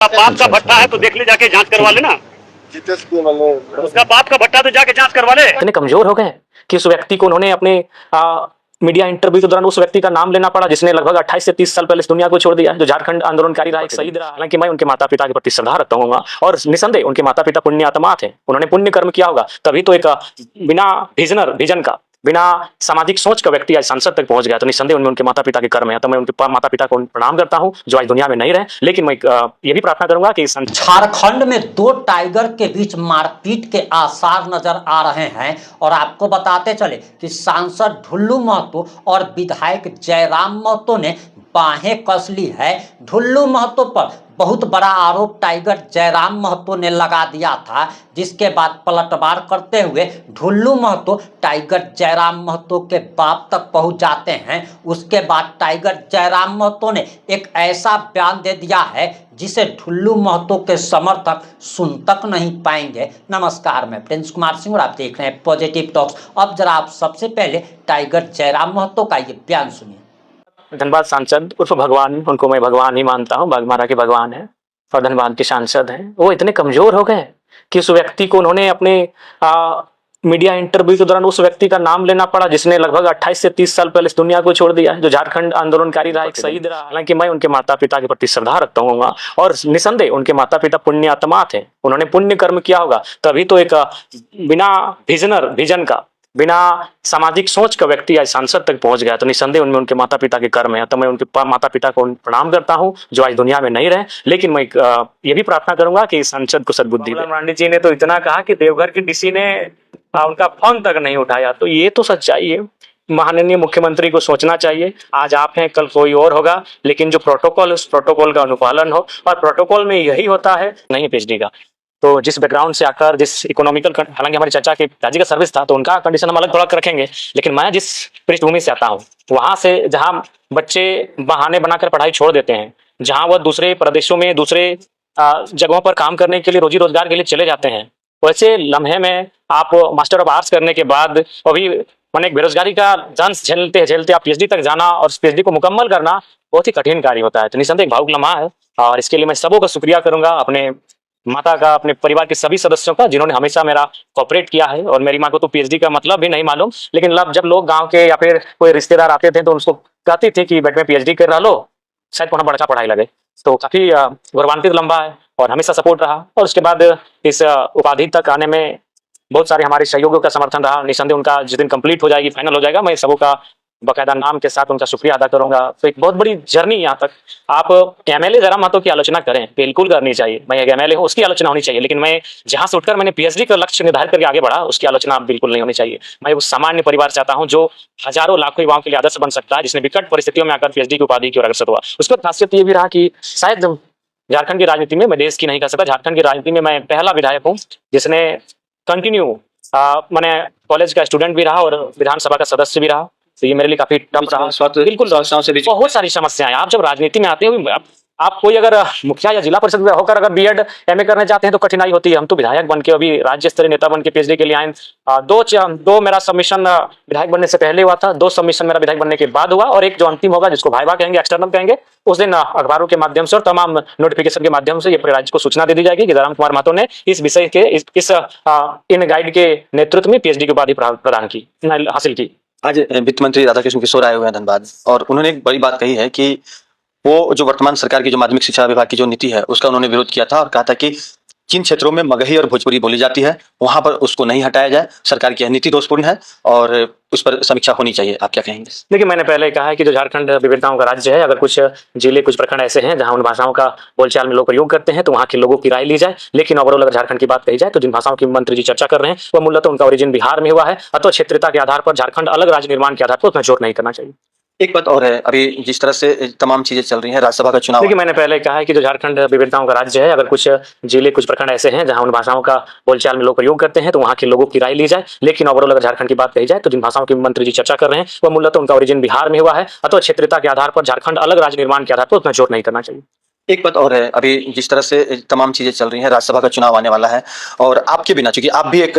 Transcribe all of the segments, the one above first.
बाप का भट्टा है तो देख ले, जाके जांच करवा लेना। उसका बाप का भट्टा तो जाके जांच करवा ले। इतने कमजोर हो गए कि उस व्यक्ति को उन्होंने अपने मीडिया इंटरव्यू के दौरान उस व्यक्ति का नाम लेना पड़ा जिसने लगभग 28 से 30 साल पहले इस दुनिया को छोड़ दिया, जो झारखंड आंदोलनकारी रहा, एक शहीद रहा। हालांकि मैं उनके माता पिता के प्रति श्रद्धा रखता हूँ और निसंदेह उनके माता पिता पुण्य आत्मा थे, उन्होंने पुण्य कर्म किया होगा, तभी तो एक बिना विजन का, बिना सामाजिक सोच का व्यक्ति आज संसद तक पहुंच गया। तो निसंदेह उनमें उनके माता पिता के कर्म है। तो मैं उनके माता पिता को प्रणाम करता हूं जो आज दुनिया में नहीं रहे, लेकिन मैं ये भी प्रार्थना करूंगा कि झारखंड में दो टाइगर के बीच मारपीट के आसार नजर आ रहे हैं। और आपको बताते चले कि सांसद ढुल्लू महतो और विधायक जयराम महतो ने बाहें कस ली है। ढुल्लू महतो पर बहुत बड़ा आरोप टाइगर जयराम महतो ने लगा दिया था, जिसके बाद पलटवार करते हुए ढुल्लू महतो टाइगर जयराम महतो के बाप तक पहुंच जाते हैं। उसके बाद टाइगर जयराम महतो ने एक ऐसा बयान दे दिया है जिसे ढुल्लू महतो के समर्थक सुन तक नहीं पाएंगे। नमस्कार, मैं प्रिंस कुमार सिंह और आप देख रहे हैं पॉजिटिव टॉक्स। अब जरा आप सबसे पहले टाइगर जयराम महतो का ये बयान सुनिए। धन्यवाद सांसद उर्फ भगवान, उनको मैं भगवान ही मानता हूँ, बाघमारा के भगवान है और धनबाद के सांसद हैं। वो इतने कमजोर हो गए कि उस व्यक्ति को उन्होंने अपने मीडिया इंटरव्यू के दौरान उस व्यक्ति का नाम लेना पड़ा जिसने लगभग 28 से 30 साल पहले इस दुनिया को छोड़ दिया, जो झारखंड आंदोलनकारी रहा, एक शहीद रहा। हालांकि मैं उनके माता पिता के प्रति श्रद्धा रखता हूँ और निसंदेह उनके माता पिता पुण्य आत्मा थे, उन्होंने पुण्य कर्म किया होगा, तभी तो एक बिना विजन का, बिना सामाजिक सोच का व्यक्ति आज संसद तक पहुंच गया। तो निसंदेह उनमें उनके माता पिता के कर्म है। तो मैं उनके माता पिता को प्रणाम करता हूं जो आज दुनिया में नहीं रहे, लेकिन मैं ये भी प्रार्थना करूंगा कि संसद को सद्बुद्धि दे। मांडी जी ने तो इतना कहा कि देवघर की डीसी ने उनका फोन तक नहीं उठाया, तो ये तो सच्चाई है। माननीय मुख्यमंत्री को सोचना चाहिए, आज आप हैं कल कोई और होगा, लेकिन जो प्रोटोकॉल है उस प्रोटोकॉल का अनुपालन हो। और प्रोटोकॉल में यही होता है, नहीं पीएचडी का, तो जिस बैकग्राउंड से आकर, जिस इकोनॉमिकल, हालांकि हमारी चाचा के पिताजी का सर्विस था तो उनका कंडीशन हम अलग थोड़ा रखेंगे, लेकिन मैं जिस पृष्ठभूमि से आता हूँ वहां से, जहां बच्चे बहाने बनाकर पढ़ाई छोड़ देते हैं, जहां वह दूसरे प्रदेशों में, दूसरे जगहों पर काम करने के लिए, रोजी रोजगार के लिए चले जाते हैं, वैसे लम्हे में आप मास्टर ऑफ आर्ट्स करने के बाद अभी मैंने एक बेरोजगारी का दंश झेलते झेलते आप पीएचडी तक जाना और पीएचडी को मुकम्मल करना बहुत ही कठिन कार्य होता है। तो निसंदेह एक भावुक लम्हा है और इसके लिए मैं सबों का शुक्रिया करूंगा, अपने माता का, अपने परिवार के सभी सदस्यों का, जिन्होंने हमेशा मेरा कोऑपरेट किया है। और मेरी माँ को तो पीएचडी का मतलब भी नहीं मालूम, लेकिन जब लोग गांव के या फिर कोई रिश्तेदार आते थे तो उसको कहते थे कि बेटे में पीएचडी कर रहा लो, शायद को बड़ा पढ़ाई लगे। तो काफी गौरवान्वित लंबा है और हमेशा सपोर्ट रहा। और उसके बाद इस उपाधि तक आने में बहुत सारे हमारे सहयोगियों का समर्थन रहा। निसंदेह उनका जिस दिन कंप्लीट हो जाएगी, फाइनल हो जाएगा, मैं सबों का बकायदा नाम के साथ उनका शुक्रिया अदा करूंगा। तो एक बहुत बड़ी जर्नी यहाँ तक। आप एमएलए जयराम महतो की आलोचना करें, बिल्कुल करनी चाहिए, मैं एक एमएलए हूँ, उसकी आलोचना होनी चाहिए, लेकिन मैं जहां से उठकर मैंने पीएचडी का लक्ष्य निर्धारित करके आगे बढ़ा, उसकी आलोचना बिल्कुल नहीं होनी चाहिए। मैं उस सामान्य परिवार से आता हूँ जो हजारों लाखों युवाओं के लिए आदर्श बन सकता है, जिसने विकट परिस्थितियों में आकर पीएचडी की उपाधि की ओर अग्रसर हुआ। उसके बाद खासियत ये भी रहा कि शायद झारखंड की राजनीति में, मैं देश की नहीं कह सकता, झारखंड की राजनीति में मैं पहला विधायक हूँ जिसने कंटिन्यू, मैंने कॉलेज का स्टूडेंट भी रहा और विधानसभा का सदस्य भी रहा। तो ये मेरे लिए काफी टफ रहा। बिल्कुल, बहुत सारी समस्याएं। आप जब राजनीति में आते हो, आप कोई अगर मुखिया या जिला परिषद होकर अगर बीएड एमए करने जाते हैं तो कठिनाई होती है। हम तो विधायक बन के, अभी राज्य स्तरीय नेता बन के पीएचडी के लिए आए। दो मेरा सबमिशन विधायक बनने से पहले हुआ था, 2 सबमिशन मेरा विधायक बनने के बाद हुआ, और एक जो अंतिम होगा, जिसको भाईवा कहेंगे, एक्सटर्नल कहेंगे, उस दिन अखबारों के माध्यम से और तमाम नोटिफिकेशन के माध्यम से ये पूरे राज्य को सूचना दे दी जाएगी कि जयराम कुमार महतो ने इस विषय के इन गाइड के नेतृत्व में पीएचडी की उपाधि प्रदान की, हासिल की। आज वित्त मंत्री राधाकृष्ण किशोर आए हुए हैं धनबाद, और उन्होंने एक बड़ी बात कही है कि वो जो वर्तमान सरकार की जो माध्यमिक शिक्षा विभाग की जो नीति है उसका उन्होंने विरोध किया था और कहा था कि जिन क्षेत्रों में मगही और भोजपुरी बोली जाती है वहां पर उसको नहीं हटाया जाए, सरकार की यह नीति दोषपूर्ण है और उस पर समीक्षा होनी चाहिए। आप क्या कहेंगे? देखिए, मैंने पहले कहा है कि जो झारखंड विविधताओं का राज्य है, अगर कुछ जिले, कुछ प्रखंड ऐसे हैं जहां उन भाषाओं का बोलचाल में लोग प्रयोग करते हैं तो वहां के लोगों की राय ली जाए। लेकिन ओवरऑल अगर झारखंड की बात कही जाए तो जिन भाषाओं की मंत्री जी चर्चा कर रहे हैं वह मूलतः उनका ओरिजिन बिहार में हुआ है, अथवा क्षेत्रीयता के आधार पर झारखंड अलग राज्य निर्माण के आधार पर उसमें जोर नहीं करना चाहिए। एक बात और है, अभी जिस तरह से तमाम चीजें चल रही हैं, राज्यसभा का चुनाव, देखिए मैंने पहले कहा है कि जो झारखंड विविधताओं का राज्य है, अगर कुछ जिले, कुछ प्रखंड ऐसे हैं जहां उन भाषाओं का बोलचाल में लोग प्रयोग करते हैं तो वहां के लोगों की राय ली जाए। लेकिन ओवरऑल अगर झारखंड की बात कही जाए तो जिन भाषाओं की मंत्री जी चर्चा कर रहे हैं वह मूलतः उनका ओरिजिन बिहार में हुआ है, अथवा क्षेत्रीयता के आधार पर झारखंड अलग राज्य निर्माण के आधार पर उसमें जोर नहीं करना चाहिए। एक बात और है, अभी जिस तरह से तमाम चीजें चल रही हैं, राज्यसभा का चुनाव आने वाला है और आपके बिना, चूंकि आप भी एक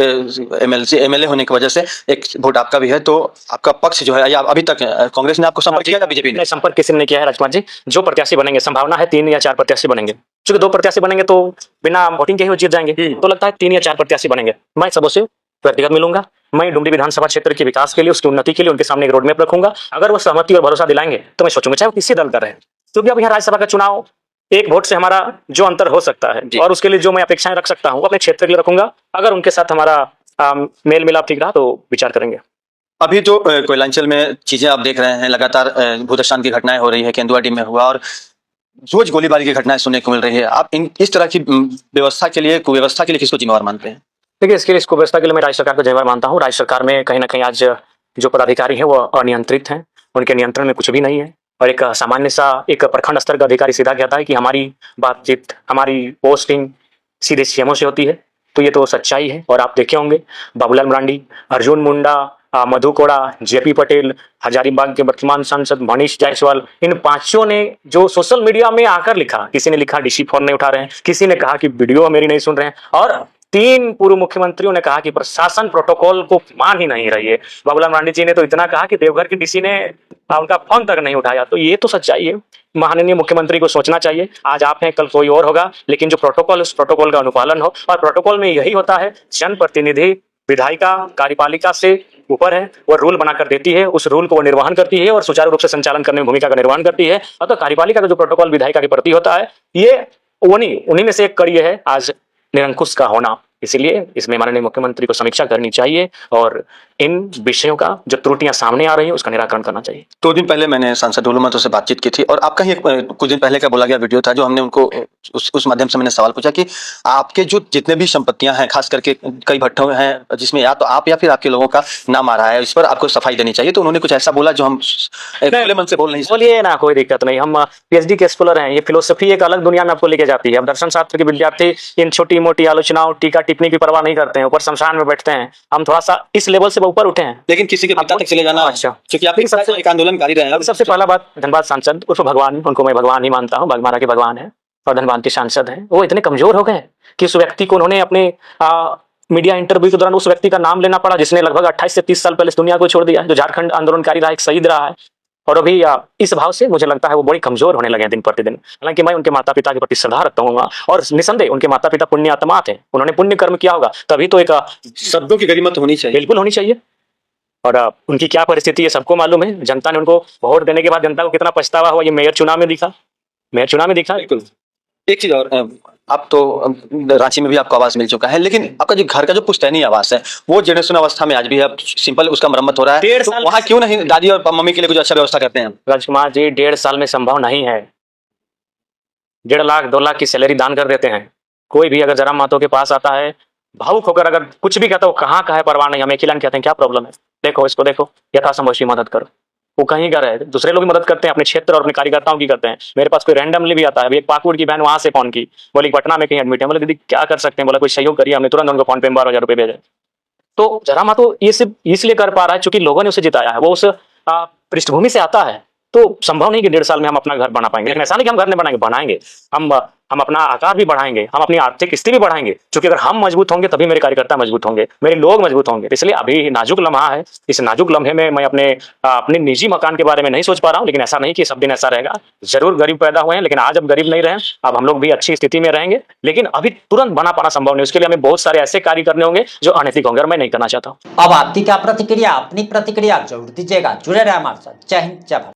एमएलए होने की वजह से एक वोट आपका भी है, तो आपका पक्ष जो है, या अभी तक कांग्रेस ने आपको संपर्क किया या बीजेपी ने? संपर्क किसी ने नहीं किया है राजकुमार जी। जो प्रत्याशी बनेंगे, संभावना है 3 या 4 प्रत्याशी बनेंगे, क्योंकि 2 प्रत्याशी बनेंगे तो बिना वोटिंग के ही वो जीत जाएंगे। तो लगता है 3 या 4 प्रत्याशी बनेंगे। मैं सबसे व्यक्तिगत मिलूंगा, मैं डुमरी विधानसभा क्षेत्र के विकास के लिए, उसकी उन्नति के लिए उनके सामने एक रोड मैप रखूंगा। अगर वो सहमति और भरोसा दिलाएंगे तो मैं सोचूंगा, चाहे वो किसी दल का रहे, क्योंकि अब यहाँ राज्यसभा का चुनाव 1 वोट से हमारा जो अंतर हो सकता है और उसके लिए जो मैं अपेक्षाएं रख सकता हूँ अपने क्षेत्र के लिए रखूंगा। अगर उनके साथ हमारा मेल मिलाप ठीक रहा तो विचार करेंगे। अभी जो कोयलांचल में चीजें आप देख रहे हैं, लगातार भूदस्तान की घटनाएं हो रही है, केंदुआडी में हुआ और रोज गोलीबारी की घटनाएं सुनने को मिल रही है। आप इस तरह की व्यवस्था के लिए, कुव्यवस्था के लिए किसको जिम्मेवार मानते हैं? देखिए, इसके लिए, इस व्यवस्था के लिए मैं राज्य सरकार को जिम्मेवार मानता हूँ। राज्य सरकार में कहीं ना कहीं आज जो पदाधिकारी हैं वो अनियंत्रित हैं, उनके नियंत्रण में कुछ भी नहीं है। और एक सामान्य सा एक प्रखंड स्तर का अधिकारी सीधा कहता है कि हमारी बातचीत, हमारी पोस्टिंग सीधे सीएमओ से होती है, तो ये तो सच्चाई है। और आप देखे होंगे बाबूलाल मरांडी, अर्जुन मुंडा, मधु कोड़ा, जेपी पटेल, हजारीबाग के वर्तमान सांसद मनीष जायसवाल, इन 5 ने जो सोशल मीडिया में आकर लिखा, किसी ने लिखा डीसी फोन नहीं उठा रहे हैं, किसी ने कहा कि वीडियो मेरी नहीं सुन रहे हैं, और 3 पूर्व मुख्यमंत्रियों ने कहा कि प्रशासन प्रोटोकॉल को मान ही नहीं रही है। बाबूलाल मरांडी जी ने तो इतना कहा कि देवघर के डीसी ने उनका फोन तक नहीं उठाया। तो ये तो सच्चाई है। माननीय मुख्यमंत्री को सोचना चाहिए, आज आप हैं कल कोई और होगा, लेकिन जो प्रोटोकॉल है उस प्रोटोकॉल का अनुपालन हो। और प्रोटोकॉल में यही होता है, जनप्रतिनिधि विधायिका कार्यपालिका से ऊपर है, वो रूल बनाकर देती है, उस रूल को वो निर्वहन करती है और सुचारू रूप से संचालन करने में भूमिका का निर्वहन करती है। अतः कार्यपालिका का जो प्रोटोकॉल विधायिका के प्रति होता है, ये उन्हीं में से एक कड़ी है आज निरंकुश का होना। इसीलिए इसमें माननीय मुख्यमंत्री को समीक्षा करनी चाहिए और इन विषयों का जो त्रुटियां सामने आ रही हैं उसका निराकरण करना चाहिए। 2 दिन पहले मैंने सांसद ढुल्लू महतो से बातचीत की थी और आपका ही कुछ दिन पहले का बोला गया वीडियो था, जो हमने उनको उस माध्यम से मैंने सवाल पूछा कि आपके जो जितने भी संपत्तियां हैं, खास करके कई भट्ठों हैं जिसमें या तो आप या फिर आपके लोगों का नाम आ रहा है, इस पर आपको सफाई देनी चाहिए। तो उन्होंने कुछ ऐसा बोला जो हम खुले मन से बोल नहीं सकते। बोलिए ना, कोई दिक्कत नहीं। हम पीएचडी के स्कॉलर हैं। ये फिलोसफी एक अलग दुनिया में आपको लेके जाती है। अब दर्शन शास्त्र के विद्यार्थी इन छोटी मोटी आलोचनाओं, टीका टिप्पणी की परवाह नहीं करते हैं, ऊपर शमशान में बैठते हैं। हम थोड़ा सा इस लेवल से ऊपर उठे हैं। लेकिन किसी के पिता तक चले जाना, अच्छा, क्योंकि आप एक आंदोलनकारी रहे हैं। सबसे पहला बात, धनबाद सांसद उर्फ भगवान, उनको मैं भगवान ही मानता हूँ, बागमारा के भगवान है और धनबाद के सांसद हैं। वो इतने कमजोर हो गए कि उस व्यक्ति को उन्होंने अपने मीडिया इंटरव्यू के दौरान उस व्यक्ति का नाम लेना पड़ा जिसने लगभग 28 से 30 साल पहले इस दुनिया को छोड़ दिया, जो झारखंड आंदोलनकारी रहा, एक शहीद रहा है। और अभी इस भाव से मुझे लगता है वो बड़ी कमजोर होने लगे हैं दिन प्रतिदिन। हालांकि मैं उनके माता पिता के प्रति श्रद्धा रखता हूँ और निसंदेह उनके माता पिता पुण्य आत्मा थे, उन्होंने पुण्य कर्म किया होगा, तभी तो एक शब्दों की गरिमा तो होनी चाहिए, बिल्कुल होनी चाहिए। और उनकी क्या परिस्थिति है सबको मालूम है। जनता ने उनको वोट देने के बाद जनता को कितना पछतावा हुआ, ये मेयर चुनाव में दिखा, मेयर चुनाव में दिखा। बिल्कुल। एक चीज और, आप तो रांची में भी आपको आवास मिल चुका है, लेकिन आपका जो घर का जो पुश्तैनी आवास है वो जीर्णशीर्ण अवस्था में आज भी है, सिंपल उसका मरम्मत हो रहा है। 1.5 साल वहाँ क्यों नहीं दादी और मम्मी के लिए कुछ अच्छा व्यवस्था करते हैं? राजकुमार जी, 1.5 साल में संभव नहीं है। 1.5 लाख 2 लाख की सैलरी दान कर देते हैं। कोई भी अगर जरा मातो के पास आता है भावुक होकर, अगर कुछ भी कहता है, वो कहाँ का है परवाह नहीं, हम एक ही लाइन कहते हैं क्या प्रॉब्लम है, देखो इसको देखो, यथासंभव उसकी मदद करो। वो कहीं का रहे, दूसरे लोग भी मदद करते हैं, अपने क्षेत्र और अपने कार्यकर्ताओं की करते हैं। मेरे पास कोई रैंडमली भी आता है। अभी एक पाकुड़ की बहन वहां से फोन की, बोली पटना में कहीं एडमिट है। बोले दीदी क्या कर सकते हैं, बोला कोई सहयोग करिए। हमने तुरंत उनको फोन पे 12,000 रुपए भेजे। तो जरा मातो ये सिर्फ इसलिए कर पा रहा है क्योंकि लोगों ने उसे जिताया है, वो उस पृष्ठभूमि से आता है। तो संभव नहीं कि 1.5 साल में हम अपना घर बना पाएंगे, लेकिन ऐसा नहीं कि हम घर नहीं बनाएंगे, बनाएंगे। हम अपना आकार भी बढ़ाएंगे, हम अपनी आर्थिक स्थिति भी बढ़ाएंगे, क्योंकि अगर हम मजबूत होंगे तभी मेरे कार्यकर्ता मजबूत होंगे, मेरे लोग मजबूत होंगे। इसलिए अभी नाजुक लम्हा है। इस नाजुक लम्हे में मैं अपने निजी मकान के बारे में नहीं सोच पा रहा हूँ, लेकिन ऐसा नहीं कि सब दिन ऐसा रहेगा। जरूर गरीब पैदा हुए हैं, लेकिन आज अब गरीब नहीं रहे, अब हम लोग भी अच्छी स्थिति में रहेंगे। लेकिन अभी तुरंत बना पाना संभव नहीं, उसके लिए हमें बहुत सारे ऐसे कार्य करने होंगे जो अनैतिक होंगे और मैं नहीं करना चाहता हूँ। अब आपकी क्या प्रतिक्रिया, अपनी प्रतिक्रिया जरूर दीजिएगा। जुड़े रहे हमारे साथ। जय हिंद, जय भारत।